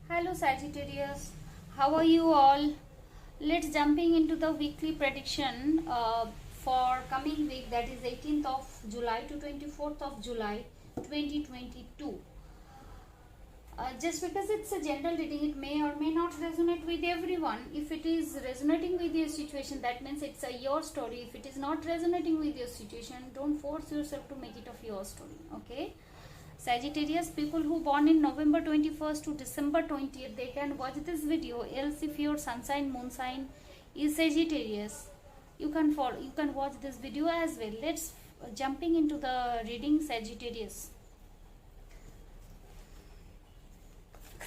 Hello Sagittarius, how are you all? Let's jumping into the weekly prediction for coming week, that is 18th of July to 24th of July 2022. Just because it's a general reading, it may or may not resonate with everyone. If it is resonating with your situation, that means it's your story. If it is not resonating with your situation, don't force yourself to make it of your story. Okay, Sagittarius, people who born in November 21st to December 20th, they can watch this video. Else, if your sun sign, moon sign is Sagittarius, you can watch this video as well. Let's jumping into the reading.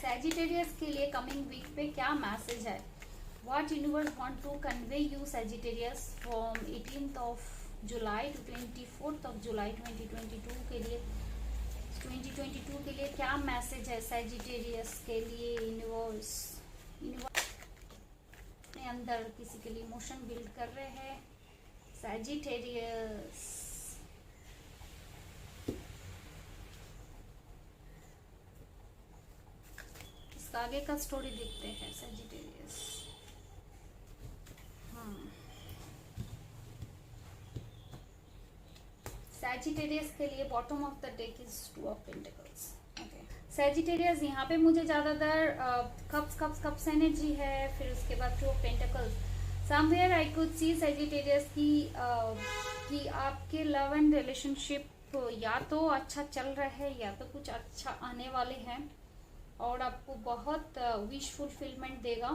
Sagittarius के लिए coming week पे क्या message है? What universe want to convey you Sagittarius from 18th of July to 24th of July 2022 के लिए 2022 के लिए क्या मैसेज है Sagittarius के लिए? यूनिवर्स अपने अंदर किसी के लिए इमोशन बिल्ड कर रहे हैं Sagittarius. इसका आगे का स्टोरी देखते हैं Sagittarius. Sagittarius के लिए bottom of the deck is 2 of pentacles. Okay Sagittarius, यहाँ पे मुझे ज्यादातर कप्स एनर्जी है, फिर उसके बाद 2 of pentacles. Somewhere I could C Sagittarius कि आपके लव एंड रिलेशनशिप या तो अच्छा चल रहा है या तो कुछ अच्छा आने वाले हैं और आपको बहुत विश फुलफिलमेंट देगा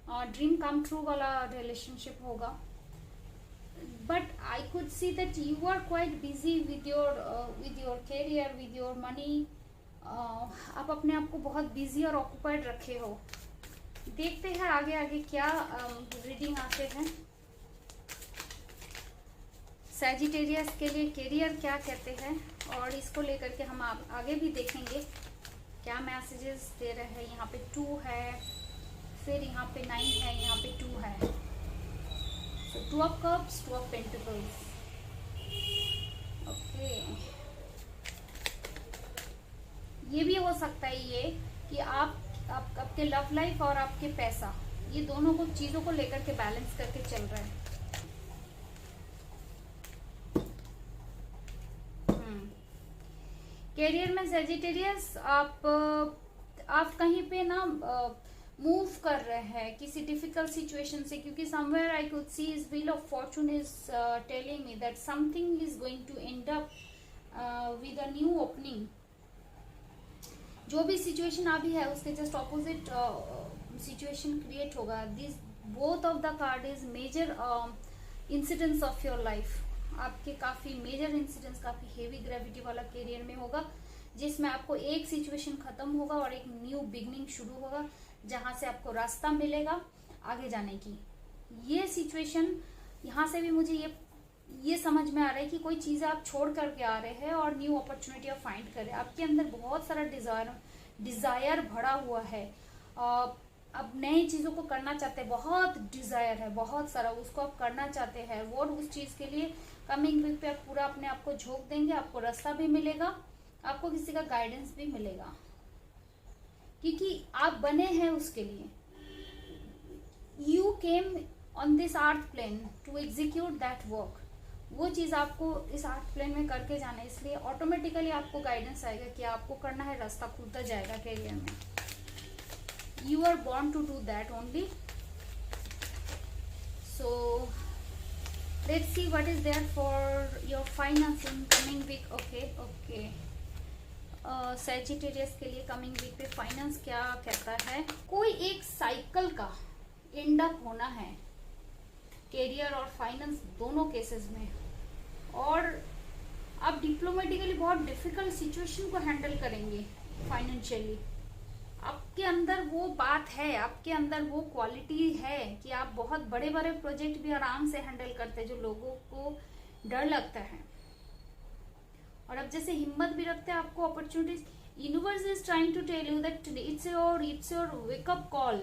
और ड्रीम कम ट्रू वाला रिलेशनशिप होगा. But I could see that you are quite busy with your career, with your money. आप अपने आप को बहुत बिजी और ऑक्यूपाइड रखे हो. देखते हैं आगे आगे क्या रीडिंग आते हैं. Sagittarius के लिए कैरियर क्या कहते हैं और इसको लेकर के हम आगे भी देखेंगे क्या मैसेजेस दे रहे हैं. यहाँ पे 2 है, फिर यहाँ पे 9 है, यहाँ पे 2 है. So 2 of cups, 2 of pentacles. Okay. ये भी हो सकता है ये कि आपके लव लाइफ और आपके पैसा, ये दोनों को चीजों को लेकर के बैलेंस करके चल रहा है. कैरियर में Sagittarius आप कहीं पे ना मूव कर रहे हैं किसी डिफिकल्ट सिचुएशन से, क्योंकि somewhere I could see is wheel of fortune is telling me that something is going to end up with a new opening. जो भी सिचुएशन अभी है उसके जस्ट ऑपोजिट सिचुएशन क्रिएट होगा. This both of the card is major incidents of your life. आपके काफी major incidents, काफी heavy gravity वाला करियर में होगा जिसमें आपको एक सिचुएशन खत्म होगा और एक न्यू बिगनिंग शुरू होगा जहां से आपको रास्ता मिलेगा आगे जाने की. ये सिचुएशन यहाँ से भी मुझे ये समझ में आ रहा है कि कोई चीज आप छोड़ करके आ रहे हैं और न्यू अपॉर्चुनिटी आप फाइंड कर रहे हैं. आपके अंदर बहुत सारा डिजायर भरा हुआ है. अब नई चीजों को करना चाहते हैं, बहुत डिजायर है, बहुत सारा उसको आप करना चाहते हैं. वो उस चीज के लिए कमिंग वीक पे आप पूरा अपने आप को झोंक देंगे. आपको रास्ता भी मिलेगा, आपको किसी का गाइडेंस भी मिलेगा, क्योंकि आप बने हैं उसके लिए. You came on this earth plane to execute that work. वो चीज आपको इस अर्थ प्लेन में करके जाना है, इसलिए ऑटोमेटिकली आपको गाइडेंस आएगा कि आपको करना है, रास्ता खुलता जाएगा करियर में. You are born to do that only. So let's see what is there for your finance in coming week. Okay Sagittarius के लिए कमिंग वीक पे फाइनेंस क्या कहता है? कोई एक साइकिल का एंड अप होना है कैरियर और फाइनेंस दोनों केसेस में, और आप डिप्लोमेटिकली बहुत डिफिकल्ट सिचुएशन को हैंडल करेंगे फाइनेंशियली. आपके अंदर वो बात है, आपके अंदर वो क्वालिटी है कि आप बहुत बड़े बड़े प्रोजेक्ट भी आराम से हैंडल करते हैं जो लोगों को डर लगता है. और अब जैसे हिम्मत भी रखते हैं आपको opportunities. Universe is trying to tell you that it's your wake up call,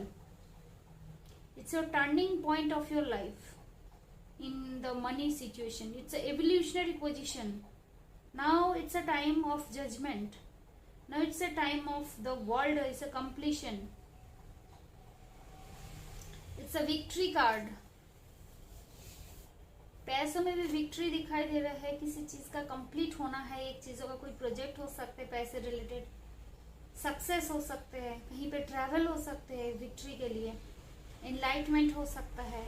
it's your turning point of your life in the money situation. It's evolutionary position. Now it's a time of judgement. Now it's a time of the world, it's a completion, it's a victory card. पैसों में भी victory दिखाई दे रहा है, किसी चीज का complete होना है, एक चीजों का कोई प्रोजेक्ट हो सकते हैं पैसे रिलेटेड, सक्सेस हो सकते हैं, कहीं पे ट्रैवल हो सकते हैं विक्ट्री के लिए, एनलाइटमेंट हो सकता है,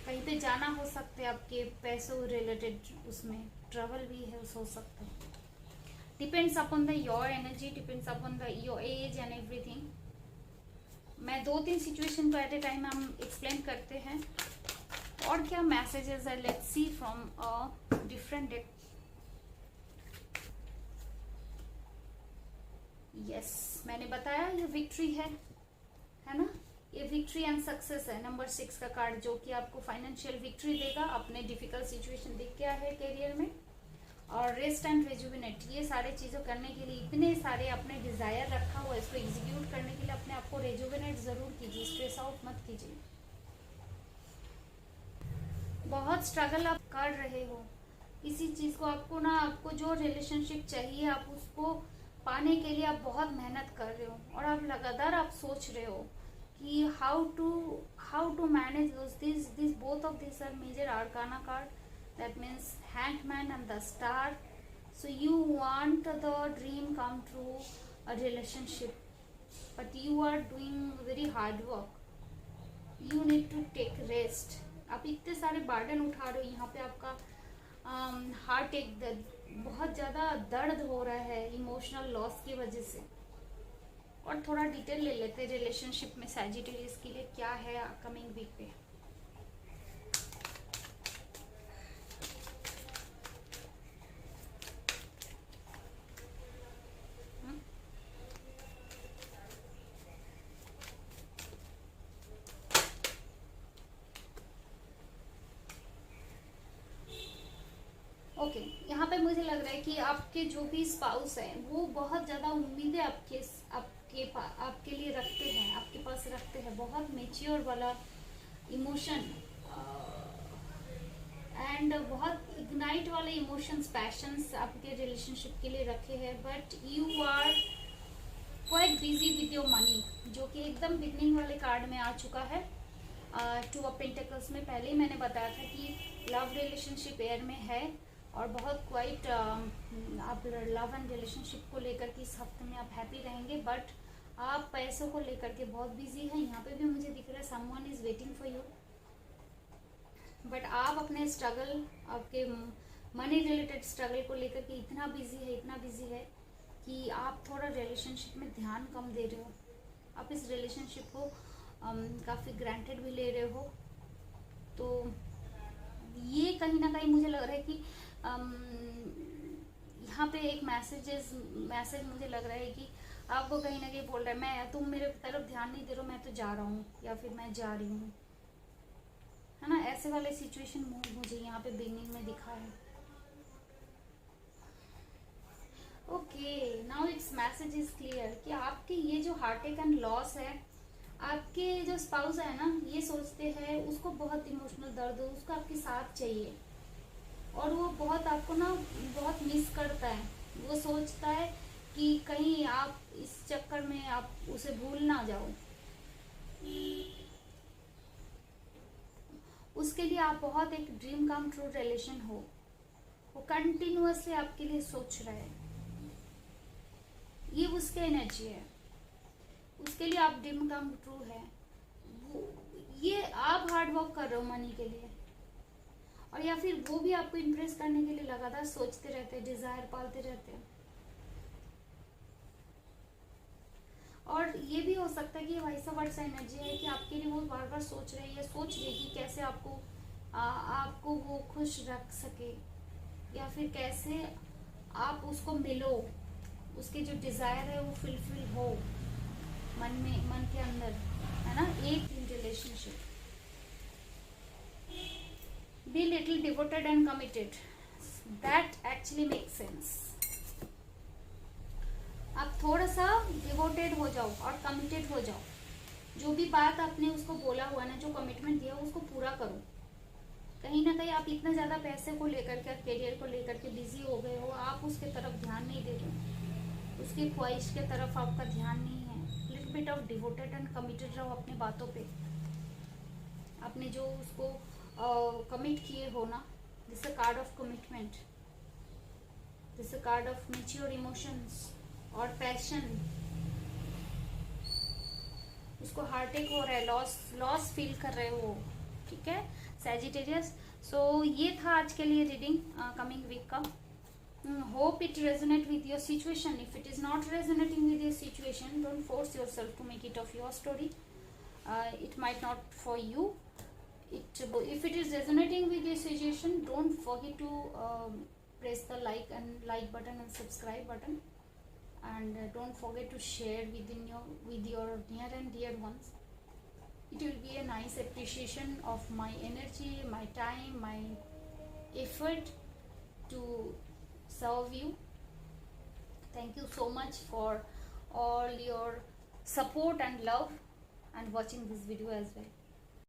कहीं पे जाना हो सकते हैं आपके पैसों रिलेटेड, उसमें ट्रैवल भी है हो सकता है. Depends upon the your energy, depends upon the your age and everything. मैं 2-3 सिचुएशन को एट ए टाइम हम एक्सप्लेन करते हैं. और क्या मैसेजेस है, let's see from a different deck. Yes, मैंने बताया ये विक्ट्री है ना, ये विक्ट्री एंड सक्सेस है. नंबर 6 का कार्ड जो कि आपको फाइनेंशियल विक्ट्री देगा. अपने डिफिकल्ट सिचुएशन दिख गया है करियर में. और रेस्ट एंड रेजुविनेट, ये सारे चीज़ों करने के लिए इतने सारे अपने डिजायर रखा हुआ है, इसको एग्जीक्यूट करने के लिए अपने आप को रेजुविनेट जरूर कीजिए, स्ट्रेस आउट मत कीजिए. बहुत स्ट्रगल आप कर रहे हो किसी चीज को, आपको ना, आपको जो रिलेशनशिप चाहिए आप उसको पाने के लिए आप बहुत मेहनत कर रहे हो. और आप लगातार आप सोच रहे हो कि how to manage this both of this are major arcana card, that means hangman and the star. So you want the dream come true, a relationship, but you are doing very hard work. You need to take rest. आप इतने सारे burden उठा रहे हो, यहाँ पे आपका heart एक बहुत ज़्यादा दर्द हो रहा है इमोशनल लॉस की वजह से. और थोड़ा डिटेल ले लेते हैं रिलेशनशिप में सैजिटेरियस के लिए क्या है कमिंग वीक पे. ओके, यहाँ पे मुझे लग रहा है कि आपके जो भी स्पाउस है वो बहुत ज़्यादा उम्मीदें आपके लिए रखते हैं, आपके पास रखते हैं. बहुत मेच्योर वाला इमोशन एंड बहुत इग्नाइट वाले इमोशंस, पैशंस आपके रिलेशनशिप के लिए रखे हैं. But you are quite busy with your money, जो कि एकदम बिगनिंग वाले कार्ड में आ चुका है. 2 ऑफ पेंटिकल्स में पहले ही मैंने बताया था कि लव रिलेशनशिप एयर में है और बहुत क्वाइट आप लव एंड रिलेशनशिप को लेकर के इस हफ्ते में आप हैप्पी रहेंगे. बट आप पैसों को लेकर के बहुत बिजी हैं. यहाँ पे भी मुझे दिख रहा है someone is waiting for you. But आप अपने स्ट्रगल, आपके मनी रिलेटेड स्ट्रगल को लेकर के इतना बिजी है कि आप थोड़ा रिलेशनशिप में ध्यान कम दे रहे हो. आप इस रिलेशनशिप को काफ़ी ग्रांटेड भी ले रहे हो. तो ये कहीं ना कहीं मुझे लग रहा है कि यहाँ पे एक मैसेज मुझे लग रहा है कि आपको कहीं ना कहीं बोल रहा है तुम मेरे तरफ ध्यान नहीं दे रहे हो, मैं तो जा रहा हूँ या फिर मैं जा रही हूँ, है ना. ऐसे वाले सिचुएशन मुझे यहाँ पे बिगनिंग में दिखा है. Okay, now it's message is clear कि आपके ये जो हार्टटेक एंड लॉस है, आपके जो स्पाउस है ना, ये सोचते हैं उसको बहुत इमोशनल दर्द हो, उसको आपके साथ चाहिए और वो बहुत आपको ना बहुत मिस करता है. वो सोचता है कि कहीं आप इस चक्कर में आप उसे भूल ना जाओ. उसके लिए आप बहुत एक ड्रीम कम ट्रू रिलेशन हो. वो कंटिन्यूअसली आपके लिए सोच रहा है. ये उसके एनर्जी है. उसके लिए आप ड्रीम कम ट्रू है. ये आप हार्ड वर्क कर रहे हो मनी के लिए, और या फिर वो भी आपको इम्प्रेस करने के लिए लगातार सोचते रहते हैं, डिजायर पालते रहते हैं. और ये भी हो सकता है कि वाइस वर्सा एनर्जी है कि आपके लिए वो बार बार सोच रही है कि कैसे आपको वो खुश रख सके, या फिर कैसे आप उसको मिलो, उसके जो डिजायर है वो फुलफिल हो मन के अंदर, है ना. एक relationship, be little devoted and committed, that actually makes sense. आप थोड़ा सा डिवोटेड हो जाओ और कमिटेड हो जाओ. जो भी बात आपने उसको बोला हुआ ना, जो कमिटमेंट दिया उसको पूरा करो. कहीं ना कहीं आप इतना ज्यादा पैसे को लेकर के, करियर को लेकर के बिजी हो गए हो, आप उसके तरफ ध्यान नहीं दे रहे हो. उसके ख्वाहिश के तरफ आपका ध्यान नहीं है। Little bit of devoted and committed रहो अपनी बातों पे, आपने जो उसको कमिट किए हो ना। This a card of commitment, this a card of mature emotions और पैशन। उसको हार्टेक हो रहा है, लॉस फील कर रहे हो, ठीक है सैजिटेरियस। सो ये था आज के लिए रीडिंग कमिंग वीक का। Hope it resonate with your situation. If it is not resonating with your situation, don't force yourself to make it of your story. It might not for you. If it is resonating with your situation, don't forget to press the like button and subscribe button, and don't forget to share with your near and dear ones. It will be a nice appreciation of my energy, my time, my effort to serve you. Thank you so much for all your support and love and watching this video as well.